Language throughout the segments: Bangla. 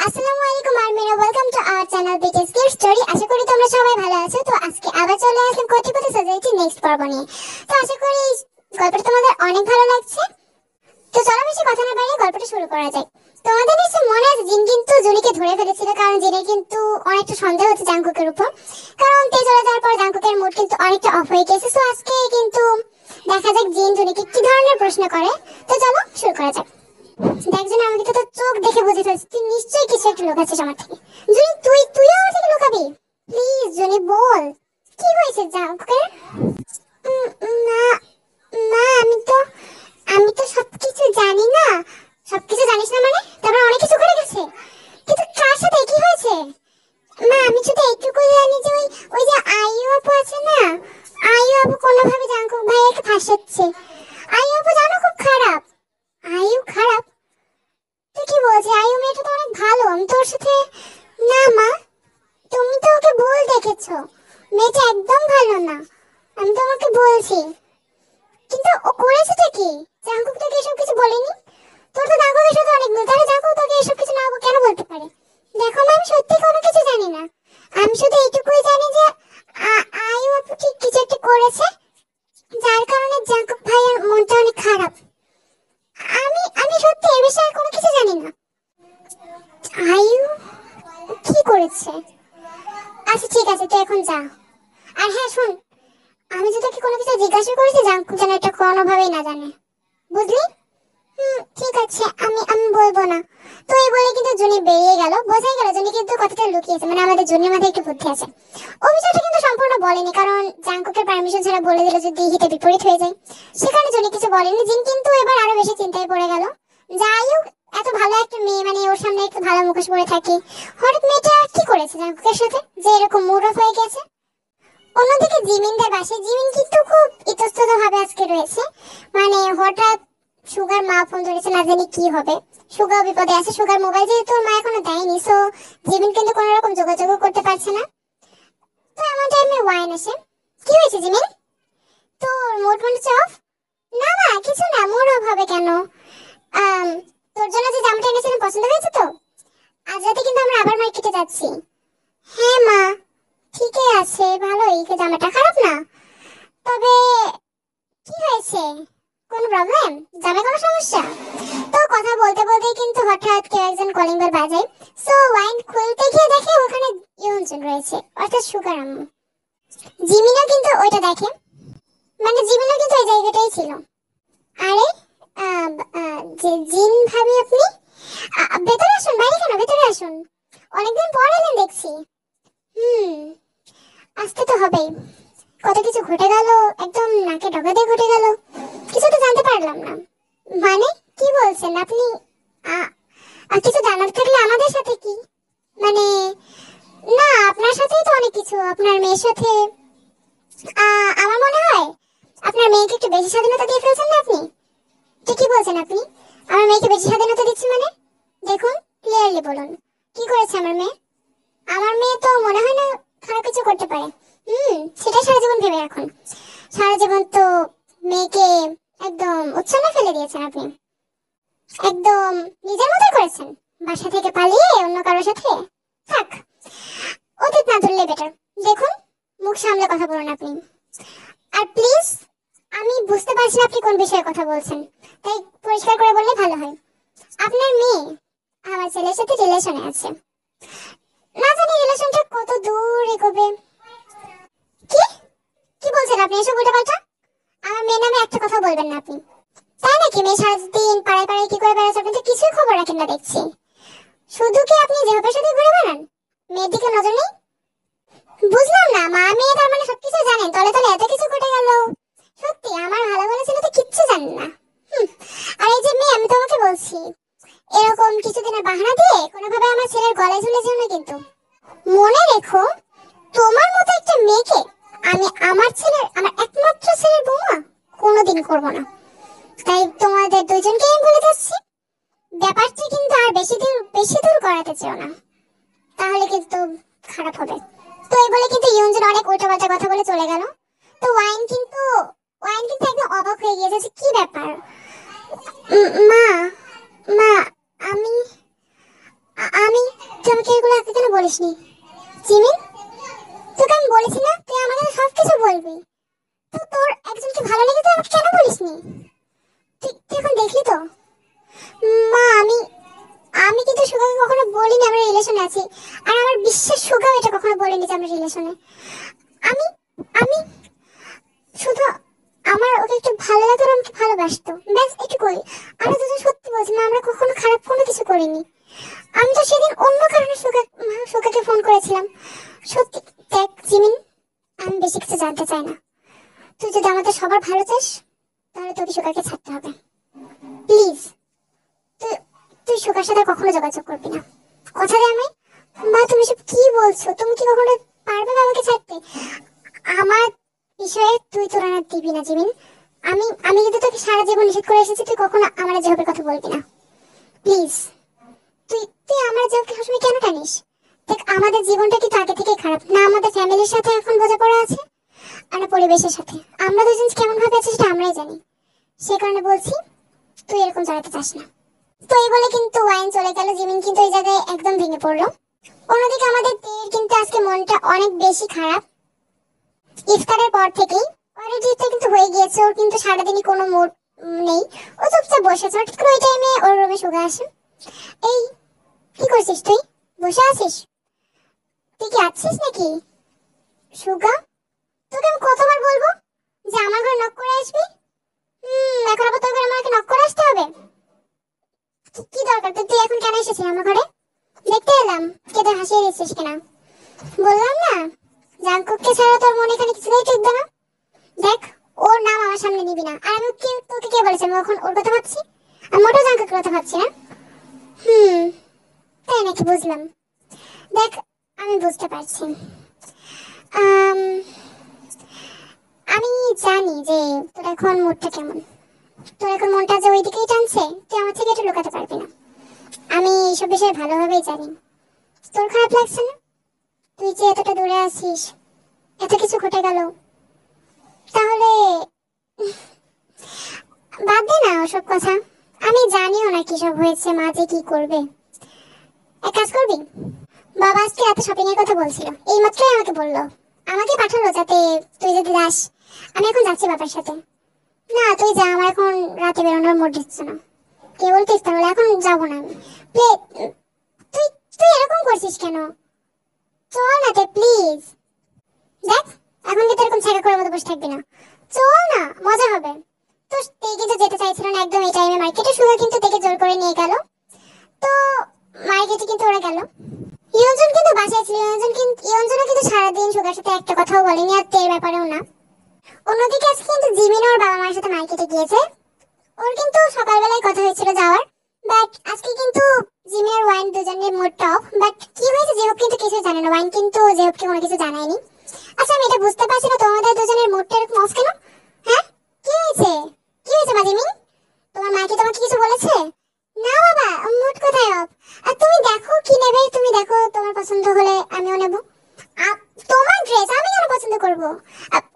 আসসালামু আলাইকুম Armina, welcome to our channel BTS kids story. আশা করি তোমরা সবাই ভালো আছো। তো আজকে আবার চলে আসলাম কোটিপতি সোসাইটি নেক্সট পর্ব নিয়ে। তো আশা করি গল্পটা তোমাদের অনেক ভালো লাগছে। তো চলো বেশি কথা না বাড়িয়ে গল্পটা শুরু করা যাক। তোমাদের নিশ্চয়ই মনে আছে জিন কিন্তু জুনিকে ধরে ফেলেছিল, কারণ জিনের কিন্তু অনেকটা সন্দেহ হচ্ছে জাংকুকের উপর, কারণ তে চলে যাওয়ার পর জাংকুকের মুড কিন্তু অনেকটা অফ হয়ে গেছে। তো আজকে কিন্তু দেখা যাক জিন জুনিকে কি ধরনের প্রশ্ন করে। তো চলো শুরু করা যাক। দেখজন আমাকে তো তোর চোখ দেখে বুঝে ফেলছিস, তুই নিশ্চয়ই কিছু একটা লুকাচ্ছিস আমার থেকে। জুনি তুইও আমার থেকে লুকাবি? প্লিজ জুনি বল, কি হয়েছে জাঙ্কুকের? না না, আমি তো সবকিছু জানি না। সবকিছু জানিস না মানে? তারপর অনেক কিছু করে গেছে, কিন্তু কার সাথে কি হয়েছে? মা আমি শুধু এইটুকু জানি যে ওই যে আইয়ু আপু আছে না, আইয়ু আপু কোনোভাবে জাঙ্কুক ভাইয়াকে ফাঁসাচ্ছে। আইয়ু আপু জানো খুব খারাপ। আইয়ু খারাপ? তুই কি বলছিস? আইয়ু মেয়েটা তো অনেক ভালো, আমি তোর সাথে। না মা, তুমি তো ওকে ভুল দেখেছো, মেয়েটা একদম ভালো না, আমি তোমাকে বলছি। কিন্তু ও করেছেটা কি? জাঙ্কুক তোকে এসব কিছু বলেনি? তোর তো জাঙ্কুকের সাথে অনেক মিল, তাহলে জাঙ্কুক তোকে এসব কিছু না কেন বলতে পারে? দেখো মা, আমি সত্যি কোনো কিছু জানি না। আমি শুধু এইটুকুই জানি যে আইয়ু আপু ঠিক কিছু একটা করেছে, যার কারণে জাঙ্কুক ভাইয়ের মনটা অনেক খারাপ। আমি সত্যি এই বিষয়ে কোনো কিছু জানি না। আইয়ু কি করেছে? আচ্ছা ঠিক আছে, তুই এখন যা। আর হ্যাঁ শোন, আমি যদি তোকে কোনো কিছু জিজ্ঞাসা করেছি জাঙ্কুক যেন এটা কোনোভাবেই না জানে, বুঝলি? ঠিক আছে, আমি বলবো না। তো এই বলে কিন্তু জুনি বেরিয়ে গেল। বোঝাই গেল জুনি কিন্তু কথাটা লুকিয়েছে, মানে আমাদের জুনির মাথায় একটু বুদ্ধি আছে। ও বিষয়টা কিন্তু সম্পূর্ণ বলেনি, কারণ জাঙ্কুকের পারমিশন ছাড়া বলে দিল যদি হিতে বিপরীত হয়ে যায়। সেখানে জুনি কিছু বলেনি। জিন কিন্তু এবার আরো বেশি চিন্তায় পড়ে গেল। যাই হোক, এত ভালো একটা মেয়ে, মানে ওর সামনে একটু ভালো মুখোশ পরে থাকে, হঠাৎ মেয়েটা কি করেছে জাঙ্কুকের সাথে যে এরকম মুড অফ হয়ে গেছে? অন্যদিকে জিমিনদের বাসায় জিমিন কিন্তু খুব ইতস্তত ভাবে আজকে রয়েছে। মানে হঠাৎ সুগার মা ফোন ধরেছে, না জানি কি হবে। সুগাও বিপদে আছে, সুগার মোবাইল যেহেতু ওর মা এখনো দেয়নি, সো জিমিন কিন্তু কোনো রকম যোগাযোগও করতে পারছে না। তো এমন টাইমে ওয়াইন আসে। কি হয়েছে জিমিন, তোর মুড মনে হচ্ছে অফ? না মা, কিছু না, মুড অফ হবে কেন? আম, তোর জন্য যে জামাটা এনেছিলাম পছন্দ হয়েছে তো? আজ রাতে কিন্তু আমরা আবার মার্কেটে যাচ্ছি। হ্যাঁ মা, ঠিকই আছে, ভালোই, জামাটা খারাপ না। তবে কি হয়েছে, কোনো প্রবলেম? জামায় কোনো সমস্যা? তো কথা বলতে বলতেই কিন্তু হঠাৎ কেউ একজন কলিং বেল বাজায়। সো ওয়াইন খুলতে গিয়ে দেখে ওখানে ইউনজুন রয়েছে, অর্থাৎ সুগার আম্মু। জিমিনও কিন্তু ওইটা দেখে, মানে জিমিনও কিন্তু ওই জায়গাটাই ছিল। আরে যে জিন ভাবি আপনি, ভেতরে আসুন। বাইরে কেন, ভেতরে আসুন, অনেকদিন পর এলেন দেখছি। হুম, আসতে তো হবেই। কত কিছু ঘটে গেল, একদম নাকে ডগা দিয়ে ঘটে গেল, কিছু তো জানতে পারলাম না। মানে কি বলছেন আপনি? আর কিছু জানার থাকলে আমাদের সাথে কি, মানে না আপনার সাথেই তো অনেক কিছু, আপনার মেয়ের সাথে। আমার মনে হয় আপনার মেয়েকে একটু বেশি স্বাধীনতা দিয়ে ফেলছেন না আপনি। কি বলছেন আপনি? আমার মেয়েকে বেশি স্বাধীনতা দিচ্ছি মানে? দেখুন, ক্লিয়ারলি বলুন, কি করেছে আমার মেয়ে? আমার মেয়ে তো মনে হয় না খারাপ কিছু করতে পারে। সেটা সারা জীবন ভেবে রাখুন। সারা জীবন তো মেয়েকে একদম উচ্ছন্নে ফেলে দিয়েছেন আপনি, একদম নিজের মতোই করেছেন, বাসা থেকে পালিয়ে অন্য কারোর সাথে। থাক, অতীত না ধরলে বেটার। দেখুন, মুখ সামলে কথা বলুন আপনি। আর প্লিজ, আমি বুঝতে পারছি না আপনি কোন বিষয়ে কথা বলছেন, তাই পরিষ্কার করে বললে ভালো হয়। আপনার মেয়ে আমার ছেলের সাথে রিলেশনে আছে, না জানি রিলেশনটা কত দূর এগোবে। কি কি বলছেন আপনি এসব উল্টাপাল্টা? আমার মেয়ে নামে একটা কথা বলবেন না আপনি। তাই নাকি? মেয়ে সারাদিন পাড়ায় পাড়ায় কি করে বেড়াচ্ছে আপনি তো কিছুই খবর রাখেন না দেখছি। শুধু কি আপনি জেহাবের সাথে ঘুরে বেড়ান, মেয়ের দিকে নজর নেই? বুঝলাম না মা, মেয়ে তার মানে সবকিছু জানেন, তলে তলে এত কিছু ঘটে গেল। সত্যি আমার ভালো ভালো ছেলে তো কিচ্ছু জানেন না। আর এই যে মেয়ে, আমি তোমাকে বলছি, এরকম কিছুদিনের বাহানা দিয়ে কোনোভাবে আমার ছেলের গলায় ঝুলে যেও না কিন্তু। মনে রেখো, তোমার মতো একটা মেয়েকে আমি আমার একমাত্র ছেলের বৌমা কোনোদিন করব না। তাই তোমাদের দুজনকে আমি বলে যাচ্ছি, ব্যাপারটা কিন্তু আর বেশি দূর করাতে চেও না, তাহলে কিন্তু খারাপ হবে। তো এই বলে কিন্তু ইউনজুন অনেক উল্টোপাল্টা কথা বলে চলে গেল। তো ওয়াইন কিন্তু একদম অবাক হয়ে গিয়েছে, কি ব্যাপার? মা মা আমি আমি বলিসনি? জিমিন, তোকে আমি বলেছি না তুই আমাকে সবকিছু বলবি। তো তোর একজনকে ভালো লেগে তুই আমাকে কেন বলিসনি? তুই এখন দেখলি তো। মা, আমি আমি কিন্তু সুগাকে কখনো বলিনি আমরা রিলেশনে আছি। আর আমার বিশ্বাস সুগাও এটা কখনো বলেনি যে আমরা রিলেশনে। আমি আমি শুধু আমার ওকে একটু ভালো লাগতো, আমাকে ভালোবাসতো, ব্যাস এটুকুই। আমরা দুজন সত্যি বলছি না, আমরা কখনো খারাপ কোনো কিছু করিনি। আমি তো সেদিন অন্য কারণে সুগাকে ফোন করেছিলাম। সত্যি দেখ জিমিন, আমি বেশি কিছু জানতে চাই না। তুই যদি আমাদের সবার ভালো চাস তাহলে তোকে সুগাকে ছাড়তে হবে, প্লিজ। তুই তুই সুগার সাথে কখনো যোগাযোগ করবি না, কথা দে আমি। মা, তুমি সব কি বলছো? তুমি কি কখনো পারবে বাবাকে ছাড়তে? আমার বিষয়ে তুই তুলনা দিবি না জিমিন। আমি আমি কিন্তু তোকে সারা জীবন নিষেধ করে এসেছি, তুই কখনো আমার জেহবের কথা বলবি না, প্লিজ। তুই তুই আমার জেহবকে সবসময় কেন টানিস? দেখ, আমাদের জীবনটা কিন্তু আগে থেকেই খারাপ না, আমাদের ফ্যামিলির সাথে এখন বোঝাপড়া আছে আর না পরিবেশের সাথে। আমরা দুজন কেমন ভাবে আছি সেটা আমরাই জানি। সে কারণে বলছি তুই এরকম জড়াতে চাস না। তো এই বলে কিন্তু ওয়াইন চলে গেল। জিমিন কিন্তু এই জায়গায় একদম ভেঙে পড়লো। অন্যদিকে আমাদের তের কিন্তু আজকে মনটা অনেক বেশি খারাপ। ইফতারের পর থেকেই অলরেডি ইফতার কিন্তু হয়ে গিয়েছে, ওর কিন্তু সারাদিনই কোনো মুড নেই। ও চুপচাপ বসেছে। হঠাৎ করে ওই টাইমে ওর রুমে সুগা আসে। এই, কি করছিস তুই? বসে আছিস? তুই কি আছিস নাকি? সুগা, তোকে আমি কতবার বলবো যে আমার ঘরে নক করে আসবি? এখন আবার তোর ঘরে আমাকে নক করে আসতে হবে? কি দরকার? তুই এখন কেন এসেছিস আমার ঘরে? দেখতে এলাম কে তোর হাসিয়ে দিচ্ছিস কিনা। বললাম না, জাঙ্কুককে ছাড়া তোর মনে এখানে কিছুই টিকবে না। দেখ, ওর নাম আমার সামনে নিবি না। আর আমি তোকে কে বলেছে আমি এখন ওর কথা ভাবছি? আমি মোটেও জাঙ্কুকের কথা ভাবছি না। তাই নাকি? বুঝলাম। দেখ, আমি বুঝতে পারছি। আম, আমি জানি যে তোর এখন মুডটা কেমন। তোর এখন মনটা যে ওই দিকেই টানছে, তুই আমার থেকে এটা লুকাতে পারবি না। আমি এইসব বিষয়ে ভালোভাবেই জানি। তোর খারাপ লাগছে না? তুই যে এতটা দূরে আছিস, এত কিছু ঘটে গেল, তাহলে বাদ দে না ওসব কথা। আমি জানিও না কি সব হয়েছে, মা যে কি করবে। এক কাজ করবি, বাবা আজকে রাতে শপিং এর কথা বলছিল, এই মাত্রই আমাকে বললো, আমাকে পাঠালো যাতে তুই যদি যাস। আমি এখন যাচ্ছি বাবার সাথে। না, তুই যা, আমার এখন রাতে বেরোনোর মুড হচ্ছে না। কে বলতিস তাহলে? এখন যাবো না আমি। তুই তুই এরকম করছিস কেন? চল না তে, প্লিজ। দেখ, এখন কিন্তু এরকম ছাগা করে মতো বসে থাকবি না। চল না, মজা হবে। তো তুই কিন্তু যেতে চাইছিল না একদম এই টাইমে মার্কেটে, শুধু কিন্তু থেকে জোর করে নিয়ে গেল। তো মার্কেটে কিন্তু ওরা গেল। ইয়ঞ্জন কিন্তু বাসায় ছিল। ইয়ঞ্জনও কিন্তু সারাদিন সুগার সাথে একটা কথাও বলেনি, আর তের ব্যাপারেও না। অন্যদিকে আজকে কিন্তু জিমিন ওর বাবা মায়ের সাথে মার্কেটে গিয়েছে। ওর কিন্তু সকালবেলায় কথা হয়েছিল যাওয়ার, বাট আজকে কিন্তু জিমিন আর ওয়াইন দুজনের মুডটা অফ। বাট কি হয়েছে জেহব কিন্তু কিছু জানে না। ওয়াইন কিন্তু জেহবকে কোনো কিছু জানায়নি। আচ্ছা, আমি এটা বুঝতে পারছি না তোমাদের দুজনের মুডটা এরকম অফ কেন? হ্যাঁ, কি হয়েছে? কি হয়েছে মাজিমি? তোমার মা কি তোমাকে কিছু বলেছে? না বাবা, মুড কোথায় অফ? আর তুমি দেখো কি নেবে, তুমি দেখো, তোমার পছন্দ হলে আমিও নেব। তোমার ড্রেস আমি কেন পছন্দ করব?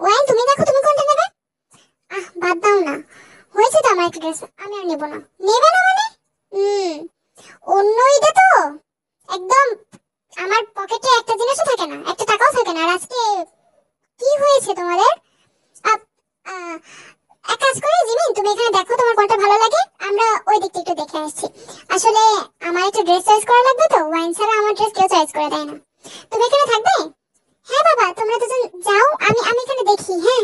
ওয়াইন, তুমি দেখো তুমি কোনটা নেবে। বাদ দাও না, হয়েছে তো আমার একটা ড্রেস, আমি আর নেব না। নেবে না মানে? অন্য ঈদে তো একদম আমার পকেটে একটা জিনিসও থাকে না, একটা টাকাও থাকে না। আর আজকে কি হয়েছে তোমাদের? এক কাজ করে জিমিন, তুমি এখানে দেখো তোমার কোনটা ভালো লাগে, আমরা ওই দিকটা একটু দেখে আসছি। আসলে আমার একটা ড্রেস চয়েস করা লাগবে, তো ওয়াইন ছাড়া আমার ড্রেস কেউ চয়েস করে দেয় না। তুমি এখানে থাকবে? হ্যাঁ বাবা, তোমরা দুজন যাও, আমি আমি এখানে দেখি। হ্যাঁ।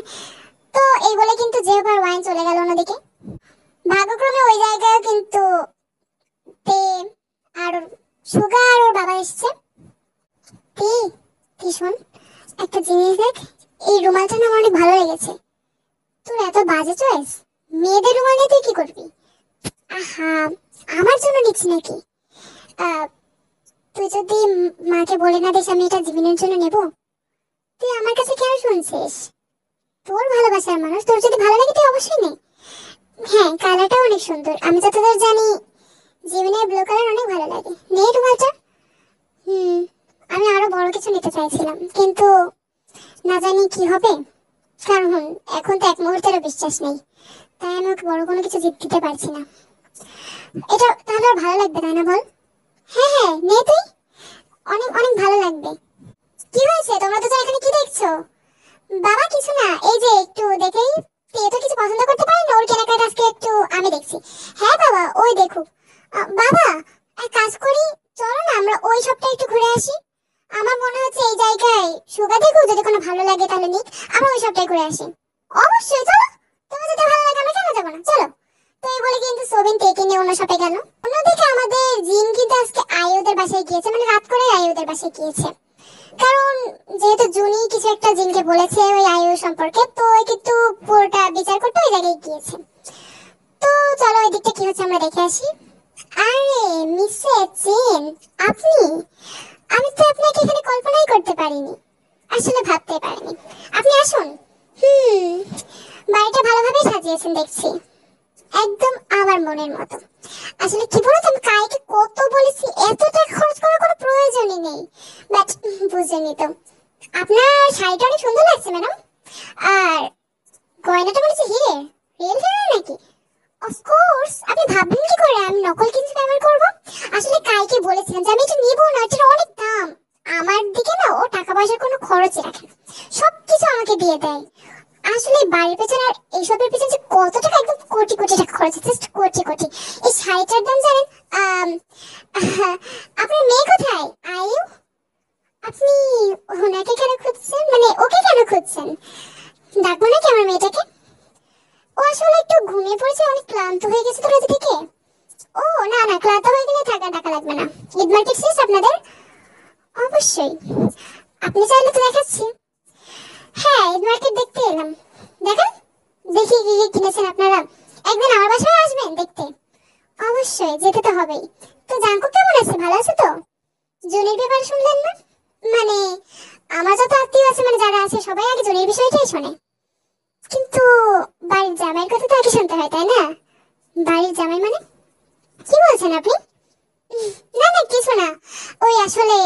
তো এই বলে কিন্তু যেবার ওয়াইন চলে গেল অন্যদিকে। ভাগ্যক্রমে ওই জায়গায় কিন্তু তে আর সুগা আর ওর বাবা এসেছে। তে, কি শোন, একটা জিনিস দেখ, এই রুমালটা না আমার অনেক ভালো লেগেছে। তোর এত বাজে চয়েস, মেয়েদের রুমাল নিয়ে তুই কি করবি? আহা, আমার জন্য নিচ্ছি নাকি? তুই যদি মাকে বলে না দিস আমি এটা জীবনের জন্য নেব, তুই আমার কাছে কেন শুনছিস? তোর ভালোবাসার মানুষ, তোর যদি ভালো লাগে তুই অবশ্যই নে। হ্যাঁ, কালারটা অনেক সুন্দর। আমি যতদূর জানি জীবনের ব্লু কালার অনেক ভালো লাগে। নে রুমালটা। আমি আরো বড় কিছু নিতে চাইছিলাম, কিন্তু না জানি কি হবে। কারণ এখন তো এক মুহূর্তেরও বিশ্বাস নেই, তাই আমি ওকে বড় কোনো কিছু জিত দিতে পারছি না। এটা তাহলে আর ভালো লাগবে তাই না বল? হ্যাঁ হ্যাঁ, নে তুই, অনেক অনেক ভালো লাগবে। বাবা, এক কাজ করি, চলো না আমরা ওই সপ্তাহে একটু ঘুরে আসি। আমার মনে হচ্ছে এই জায়গায় সুগা থেকেও যদি কোনো ভালো লাগে তাহলে নিক, আমরা ওই সপ্তাহে ঘুরে আসি। অবশ্যই চলো, তোমার যদি ভালো লাগে আমরা কেন যাবো না, চলো। তো এই বলে কিন্তু সোবিন টেকে নিয়ে অন্য শপে গেল। অন্যদিকে আমাদের জিন কিন্তু আজকে আয়ুদের বাসায় গিয়েছে, মানে রাত করে আয়ুদের বাসায় গিয়েছে। কারণ যেহেতু জুনি কিছু একটা জিনকে বলেছে ওই আয়ু সম্পর্কে, তো ওই কিন্তু পুরোটা বিচার করতে ওই জায়গায় গিয়েছে। তো চলো ওই দিকটা কি হচ্ছে আমরা দেখে আসি। আরে মিসেস জিন, আপনি, আমি তো আপনাকে এখানে কল্পনাই করতে পারিনি, আসলে ভাবতে পারিনি। আপনি আসুন। বাড়িটা ভালোভাবে সাজিয়েছেন দেখছি, একদম আমার মনের মতো। আসলে কি বলতো, আমি কাইকে কত বলেছি এত টাকা খরচ করার কোনো প্রয়োজনই নেই, বাট বুঝেনি তো। আপনার শাড়িটা অনেক সুন্দর লাগছে ম্যাডাম, আর গয়নাটা বলেছি হিরে, রিয়েল হিরে নাকি? অফকোর্স, আপনি ভাববেন কি করে আমি নকল কিছু ব্যবহার করব? আসলে কাইকে বলেছিলাম যে আমি এটা নিব না, এটা অনেক দাম। আমার দিকে না ও টাকা পয়সার কোনো খরচই রাখে না, সবকিছু আমাকে দিয়ে দেয়। আসলে বাড়ির পেছনে আর এইসবের পেছনে যে কত টাকা, একদম কোটি কোটি টাকা খরচ, জাস্ট কোটি কোটি। এই শাড়িটার দাম জানেন? আপনার মেয়ে কোথায় আয়ু? আপনি ওনাকে কেন খুঁজছেন, মানে ওকে কেন খুঁজছেন? ডাকবো নাকি আমার মেয়েটাকে? ও আসলে একটু ঘুমিয়ে পড়েছে, অনেক ক্লান্ত হয়ে গেছে তো রাতে থেকে। ও না না, ক্লান্ত হয়ে গেলে টাকা লাগবে না। ঈদ মার্কেট শেষ আপনাদের? অবশ্যই, আপনি চাইলে তো দেখাচ্ছি। হ্যাঁ, ঈদ মার্কেট দেখতে এলাম, দেখেন দেখি কি কি কিনেছেন আপনারা। একদিন আমার বাসায় আসবেন দেখতে। অবশ্যই, যেতে তো হবেই। তো জাঙ্কু কেমন আছে, ভালো আছে তো? জুনির ব্যাপারে শুনলেন না? মানে আমার যত আত্মীয় আছে, মানে যারা আছে সবাই আগে জুনির বিষয়টাই শোনে, কিন্তু বাড়ির জামাইয়ের কথা তো আগে শুনতে হয়, তাই না? বাড়ির জামাই মানে কি বলছেন আপনি? না না, কিছু না, ওই আসলে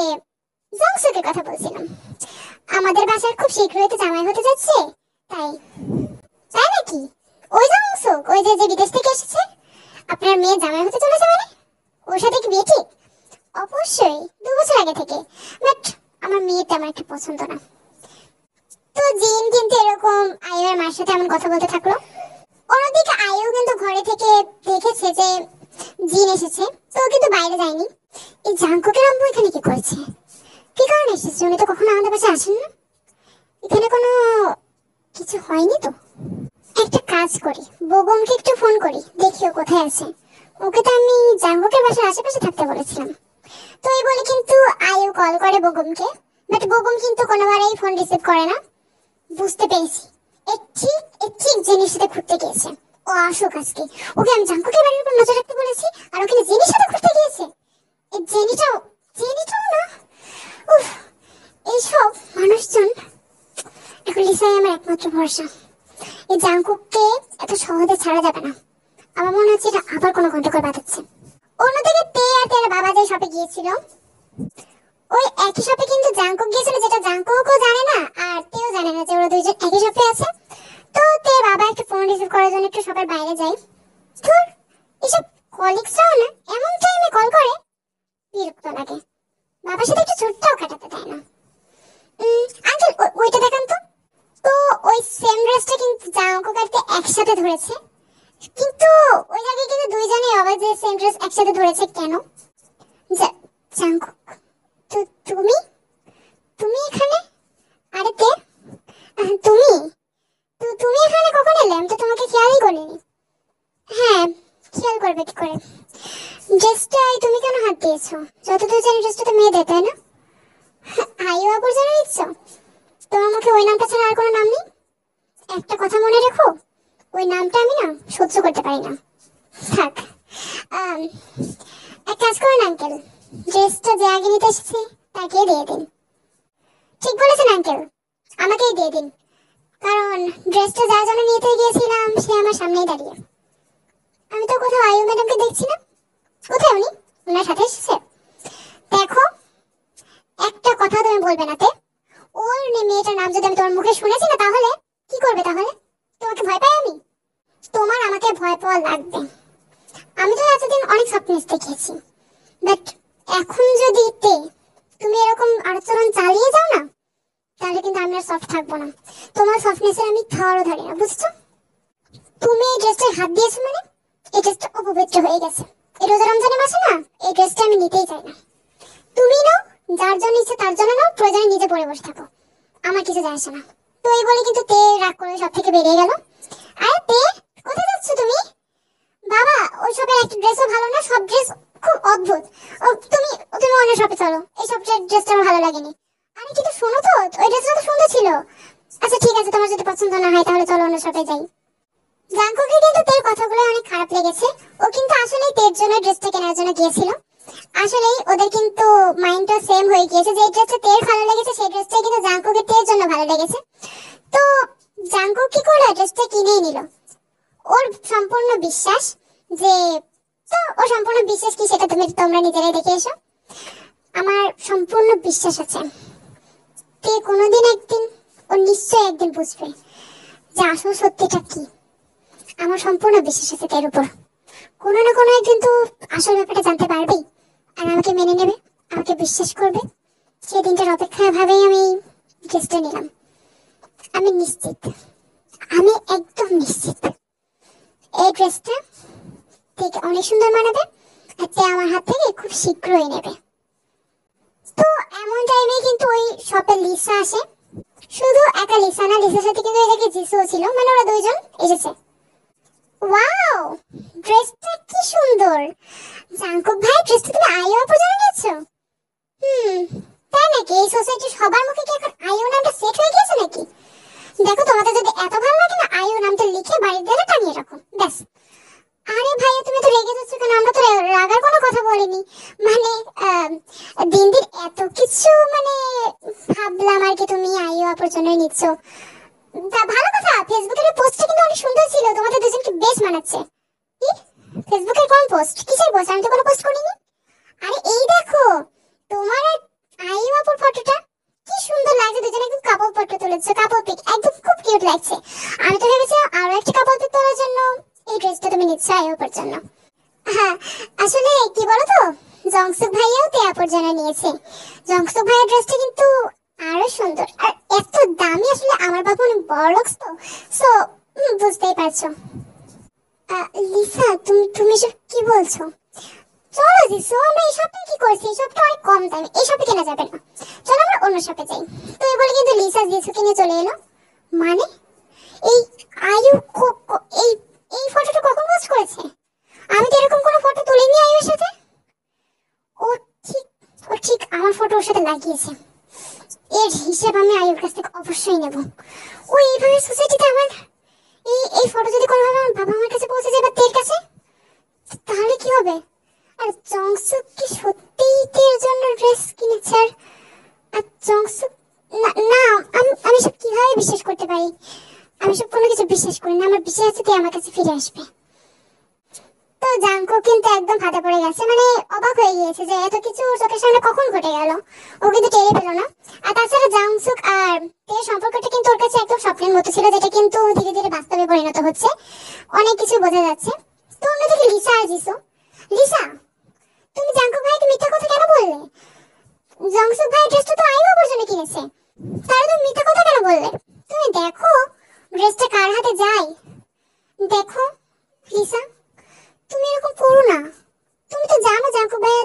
জংসুকের কথা বলছিলাম। আমাদের বাসার খুব শীঘ্রই তো জামাই হতে যাচ্ছে, তাই। তাই নাকি? ওই জংসুক, ওই যে যে বিদেশ থেকে এসেছে, আপনার মেয়ে জামাই হতে চলেছে মানে? ওর সাথে কি বিয়ে ঠিক? অবশ্যই, 2 বছর আগে থেকে, বাট আমার মেয়ে তেমন একটা পছন্দ না। তো জিন কিন্তু এরকম আয়ুর মার সাথে এমন কথা বলতে থাকলো। অন্যদিকে আয়ু কিন্তু ঘরে থেকে দেখেছে যে জিন এসেছে, তো কিন্তু বাইরে যায়নি। এই জাঙ্কুকের আম্মু এখানে কি করছে, কি কারণে এসেছে? উনি তো কখনো আমাদের বাসায় আসেন না। এখানে কোনো কিছু হয়নি তো? একটা কাজ করি, বোগমকে একটু ফোন করি, দেখি ও কোথায় আছে। ওকে তো আমি জাঙ্কুকের বাসার আশেপাশে থাকতে বলেছিলাম। তো এই বলে কিন্তু আয়ু কল করে বোগমকে, বাট বোগম কিন্তু কোনোবারেই ফোন রিসিভ করে না। বুঝতে পেরেছি, এ ঠিক জিনিস সাথে ঘুরতে গিয়েছে। ও আসুক আজকে, ওকে আমি জাঙ্কুকের বাড়ির উপর নজর রাখতে বলেছি, আর ওখানে জিনিস সাথে ঘুরতে গিয়েছে। এই জেনিটাও না। উফ, এইসব মানুষজন। এখন লিসাই আমার একমাত্র ভরসা। এই জাঙ্কুককে এত সহজে ছাড়া যাবে না। আমার মনে হচ্ছে এটা আবার কোনো গন্ডগোল বাঁধাচ্ছে। অন্যদিকে তে আর তের বাবা যে শপে গিয়েছিল, ওই একই শপে কিন্তু জাঙ্কুক গিয়েছিল, যেটা জাঙ্কুকও জানে না আর তেও জানে না যে ওরা দুইজন একই শপে আছে। তো তে বাবা একটা ফোন রিসিভ করার জন্য একটু শপের বাইরে যায়। ধুর, এসব কলিগসরাও না এমন টাইমে কল করে, বিরক্ত লাগে। বাবার সাথে একটু ছোটটাও কাটাতে দেয় না। আঙ্কেল ওইটা দেখান তো। তো ওই সেম ড্রেসটা কিন্তু জাঙ্কুক আর তে একসাথে ধরেছে, কিন্তু ওই জায়গায় কিন্তু দুইজনেই অবাক যে সেম ড্রেস একসাথে ধরেছে কেন। জাঙ্কুক, তো তুমি তুমি এখানে? আরে তে, তুমি তুমি এখানে কখন এলে? আমি তো তোমাকে খেয়ালই করিনি। হ্যাঁ, খেয়াল করবে কি করে? ড্রেসটাই তুমি কেন হাত দিয়েছো? যতদূর জানি ড্রেসটা তো মেয়েদের, তাই না? আয়ু আবুর জন্য নিচ্ছ? তোমার মুখে ওই নামটা ছাড়া আর কোনো নাম নেই? একটা কথা মনে রেখো, ওই নামটা আমি না সহ্য করতে পারি না। থাক, এক কাজ করুন আঙ্কেল, ড্রেসটা যে আগে নিতে এসেছি তাকে দিয়ে দিন। ঠিক বলেছেন আঙ্কেল, আমাকেই দিয়ে দিন, কারণ ড্রেসটা যার জন্য নিতে গিয়েছিলাম সে আমার সামনেই দাঁড়িয়ে। আমি তো কোথাও আয়ু ম্যাডামকে দেখছি না। কোথায় উনি? ওনার সাথে এসেছে? দেখো, একটা কথা তুমি বলবে না তে। ওর মেয়েটার নাম যদি আমি তোমার মুখে শুনেছি না, তাহলে কি করবে? তাহলে তোমাকে ভয় পাই আমি? তোমার আমাকে ভয় পাওয়া লাগবে। আমি তো এতদিন অনেক স্বপ্ন দেখিয়েছি, বাট এখন যদি তুমি এরকম আচরণ চালিয়ে যাও না, তাহলে কিন্তু আমি আর সফট থাকবো না। তোমার সফটনেসের আমি ধারও ধারি না, বুঝছো? তুমি এই ড্রেসটায় হাত দিয়েছো মানে এই ড্রেসটা অপবিত্র হয়ে গেছে। এই রোজা রমজানের মাসে না এই ড্রেসটা আমি নিতেই চাই না। তুমি নাও, যার জন্য ইচ্ছে তার জন্য নাও, প্রয়োজনে নিজে পরে বসে থাকো, আমার কিছু যায় আসে না। তো এই বলে কিন্তু তে রাগ করে সব থেকে বেরিয়ে গেল। আরে তে, কোথায় যাচ্ছ তুমি? বাবা, ওই সবের একটা ড্রেসও ভালো না, সব ড্রেস খুব অদ্ভুত। তুমি তুমি অন্য শপে চলো, এই সব ড্রেসটা আমার ভালো লাগেনি। আরে কিন্তু শোনো তো, ওই ড্রেসটা তো সুন্দর ছিল। আচ্ছা ঠিক আছে, তোমার যদি পছন্দ না হয় তাহলে চলো অন্য শপে যাই। জাঙ্কুকে কিন্তু তের কথাগুলো অনেক খারাপ লেগেছে। ও কিন্তু আসলে তের জন্য ড্রেসটা কেনার জন্য গিয়েছিল। আসলেই ওদের কিন্তু মাইন্ডটা সেম হয়ে গিয়েছে, যে ড্রেসটা তের ভালো লেগেছে সেই ড্রেসটা কিন্তু জাঙ্কুকে তের জন্য ভালো লেগেছে। তো জাঙ্কুক কি করলো, ড্রেসটা কিনেই নিল। ওর সম্পূর্ণ বিশ্বাস যে, তো ওর সম্পূর্ণ বিশ্বাস কি সেটা তোমরা নিজেরাই দেখে এসো। আমার সম্পূর্ণ বিশ্বাস আছে তে কোনোদিন একদিন, ও নিশ্চয়ই একদিন বুঝবে যে আসল সত্যিটা কি। আমার সম্পূর্ণ বিশ্বাস আছে তের উপর। কোনো না কোনো একদিন তো আসল ব্যাপারটা জানতে পারবেই, আর আমাকে মেনে নেবে, আমাকে বিশ্বাস করবে। সেই দিনটার অপেক্ষায় ভাবেই আমি ড্রেসটা নিলাম। আমি নিশ্চিত, আমি একদম নিশ্চিত এই ড্রেসটা থেকে অনেক সুন্দর মানাবে, আর তে আমার হাত থেকে খুব শীঘ্রই নেবে। তো এমন টাইমে কিন্তু ওই শপে লিসা আসে। শুধু একা লিসা না, লিসার সাথে কিন্তু এটাকে জিসুও ছিল, মানে ওরা দুইজন এসেছে। ওয়াও, ড্রেসটা কি সুন্দর! জাঙ্কুক ভাই, ড্রেসটা তুমি আইও আপু জন্য নিয়েছো? তাই নাকি? এই সোসাইটির সবার মুখে কি এখন আইও নামটা সেট হয়ে গেছে নাকি? দেখো, তোমাদের যদি এত ভালো লাগে না, আইও নামটা লিখে বাড়ির দেয়ালে টাঙিয়ে রাখো, ব্যাস। আরে ভাইয়া, তুমি তো রেগে যাচ্ছ কেন? আমরা তো রাগার কোনো কথা বলিনি। মানে দিন দিন এত কিছু মানে ভাবলাম আর কি, তুমি আইও আপুর জন্য নিচ্ছ। তা ভালো কথা, ফেসবুকের পোস্টটা কিন্তু অনেক সুন্দর ছিল, তোমাদের দুজনকে বেশ মানাচ্ছে। কি? ফেসবুকের কোন পোস্ট? কিসের পোস্ট? আমি তো কোনো পোস্ট করিনি। আরে এই দেখো, তোমার আর আইও আপুর ফটোটা কি সুন্দর লাগছে, দুজনে একদম কাপল ফটো তুলেছে, কাপল পিক, একদম খুব কিউট লাগছে। আমি তো ভেবেছিলাম আরো একটা কাপল পিক তোলার জন্য এই ড্রেসটা তুমি নিচ্ছ আইও আপুর জন্য। হ্যাঁ, আসলে কি বলো তো, জংসুক ভাইয়াও তে আপুর জন্য নিয়েছে। জংসুক ভাইয়ের ড্রেসটা কিন্তু আরো সুন্দর, আর এত দামি। আসলে আমার বাবা অনেক বড়লোক তো, সো বুঝতেই পারছো। লিসা, তুমি সব কি বলছো? চলো জিসু, আমরা এই সপ্তাহে কি করছি, এই সপ্তাহে অনেক কম দামে, এই শপে কেনা যাবে না, চলো আমরা অন্য শপে যাই। তো এই বলে কিন্তু লিসা জিসুকে নিয়ে চলে এলো। মানে এই আয়ু এই এই ফটোটা কখন পোস্ট করেছে? আমি তো এরকম কোনো ফটো তুলিনি আয়ুর সাথে। ও ঠিক ও ঠিক আমার ফটো ওর সাথে লাগিয়েছে। এর হিসাব আমি আয়ুর কাছ থেকে অবশ্যই নেব। ও এইভাবে সোসাইটিতে আমার এই ফটো যদি কোনোভাবে আমার বাবা আমার কাছে পৌঁছে যায় বা তের কাছে, তাহলে কি হবে? আর জংসুক কি সত্যিই তের জন্য ড্রেস কিনেছে? আর জংসুক, না না, আমি সব কিভাবে বিশ্বাস করতে পারি? আমি সব কোনো কিছু বিশ্বাস করি না। আমার বিশ্বাস আছে তে আমার কাছে ফিরে আসবে। তো জাঙ্কুক কিন্তু একদম ফাটা পড়ে গেছে, মানে অবাক হয়ে গিয়েছে যে এত কিছু চোখের সামনে কখন ঘটে গেল। ও কিন্তু টেরে পেল না। আর তাছাড়া জাংসুক আর তের সম্পর্কটা কিন্তু ওর কাছে একদম স্বপ্নের মতো ছিল, যেটা কিন্তু ধীরে ধীরে বাস্তবে পরিণত হচ্ছে, অনেক কিছু বোঝা যাচ্ছে। তো অন্যদিকে লিসা আর জিসু, লিসা তুমি জাঙ্কুক ভাইকে মিথ্যা কথা কেন বললে? জাংসুক ভাই ড্রেসটা তো আইও আপুর জন্য কিনেছে, তাহলে তুমি মিথ্যা কথা কেন বললে? তুমি দেখো ড্রেসটা কার হাতে যায়, দেখো। লিসা, তুমি এরকম করো না। তুমি তো জানো জাঙ্কুক ভাই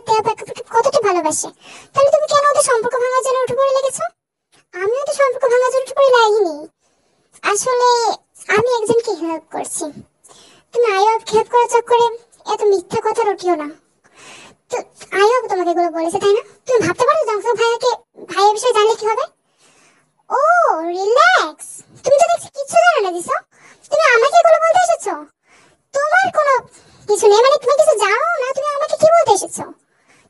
কতটা ভালোবাসে, তাহলে তুমি কেন ওদের সম্পর্ক ভাঙার জন্য উঠে পড়ে লেগেছো? আমি ওদের সম্পর্ক ভাঙার জন্য উঠে পড়ে লাগিনি। আসলে আমি একজনকে হেল্প করছি। তুমি আইও হেল্প করার চক্করে এত মিথ্যা কথা রটিও না। তো আইও তোমাকে এগুলো বলেছে তাই না? তুমি ভাবতে পারো জাংসুক ভাইয়ের বিষয়ে জানলে কি হবে? ও রিল্যাক্স, তুমি তো দেখছি কিছু জানো না দিছো। তুমি আমাকে এগুলো বলতে এসেছো? তোমার কোনো কিছু নেই, মানে তুমি কিছু জানো না, তুমি আমাকে কি বলতে এসেছো?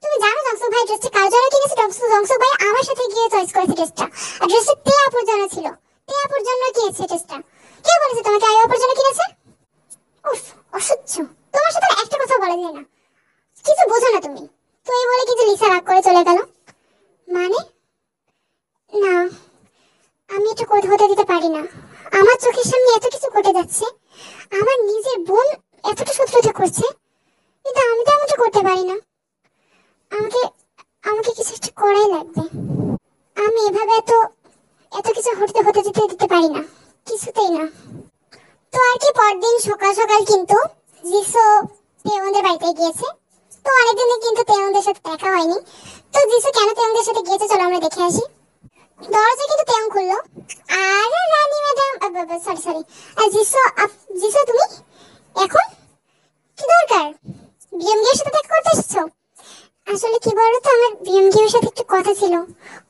তুমি জানো জাংসুক ভাই ড্রেসটা কার জন্য কিনেছে? জাংসুক ভাই আমার সাথে গিয়ে চয়েস করেছে ড্রেসটা, আর ড্রেসটা তে আপুর জন্য ছিল, তে আপুর জন্য কিনেছে ড্রেসটা। কে বলেছে তোমাকে আইও আপুর জন্য কিনেছে? উফ, অসহ্য, তোমার সাথে একটা কথা বলা যায় না, কিছু বোঝো না তুমি। তো এই বলে কিন্তু লিসা রাগ করে চলে গেল। মানে না, আমি এটা হতে দিতে পারি না। আমার চোখের সামনে এত কিছু ঘটে যাচ্ছে, আমার নিজের বোন এতটা শত্রুতা করছে, কিন্তু আমি তো এমনটা করতে পারি না। আমাকে আমাকে কিছু একটা করাই লাগবে। আমি এভাবে এত কিছু হতে দিতে পারি না, কিছুতেই না। তো আর কি পরদিন সকাল সকাল কিন্তু জিসো ওদের বাড়িতে গিয়েছে। তেয়ংদের সাথে দেখা হয়নি। তো জিসু কেন তেয়ংদের সাথে গিয়েছে চলো আমরা দেখে আসি। দরজা কিন্তু তেয়ং খুললো। আরে রানী madam, sorry sorry, Jisoo Jisoo তুমি এখন কি দরকার? বিএমগি এর সাথে দেখা করতে এসেছো? আসলে কি বলতো, আমার বিএমগি এর সাথে একটু কথা ছিল।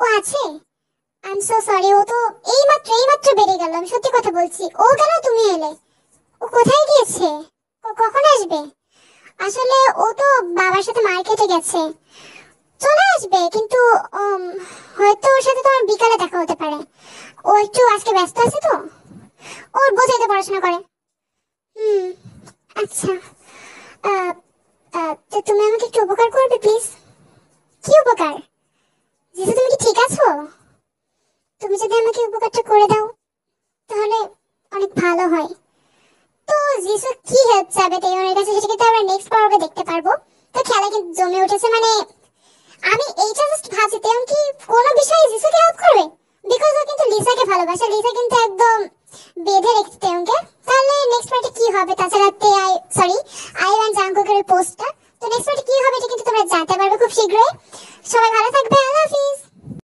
ও আছে? আই এম সো সরি, ও তো এইমাত্র বেরিয়ে গেল, আমি সত্যি কথা বলছি। ও গেল তুমি এলে, ও কোথায় গিয়েছে? কখন আসবে? আসলে ও তো বাবার সাথে মার্কেটে গেছে, চলে আসবে, কিন্তু হয়তো ওর সাথে তোমার বিকালে দেখা হতে পারে। ও একটু আজকে ব্যস্ত আছে তো, ওর বোঝাইতে পড়াশোনা করে। হুম, আচ্ছা। আহ, তো তুমি আমাকে একটু উপকার করবে প্লিজ? কি উপকার? জিসু তুমি কি ঠিক আছো? তুমি যদি আমাকে উপকারটা করে দাও তাহলে অনেক ভালো হয়। তো জিসু কি হেল্প চাবে তেয়নের কাছে সেটা কিন্তু আমরা নেক্সট পর্বে দেখতে পারবো। তো খেলা কিন্তু জমে উঠেছে, মানে আমি এইটা জাস্ট ভাবছি তেয়ন কি কোনো বিষয়ে জিসুকে হেল্প করবে, বিকজ ও কিন্তু লিসাকে ভালোবাসে। লিসা কিন্তু একদম বেঁধে রেখেছে তেয়নকে। তাহলে নেক্সট পার্টে কি হবে? তাছাড়া আইওয়ান জাঙ্কুকের পোস্টটা, তো নেক্সট পার্টে কি হবে এটা কিন্তু তোমরা জানতে পারবে খুব শীঘ্রই। সবাই ভালো থাকবে, আল্লাহ হাফিজ।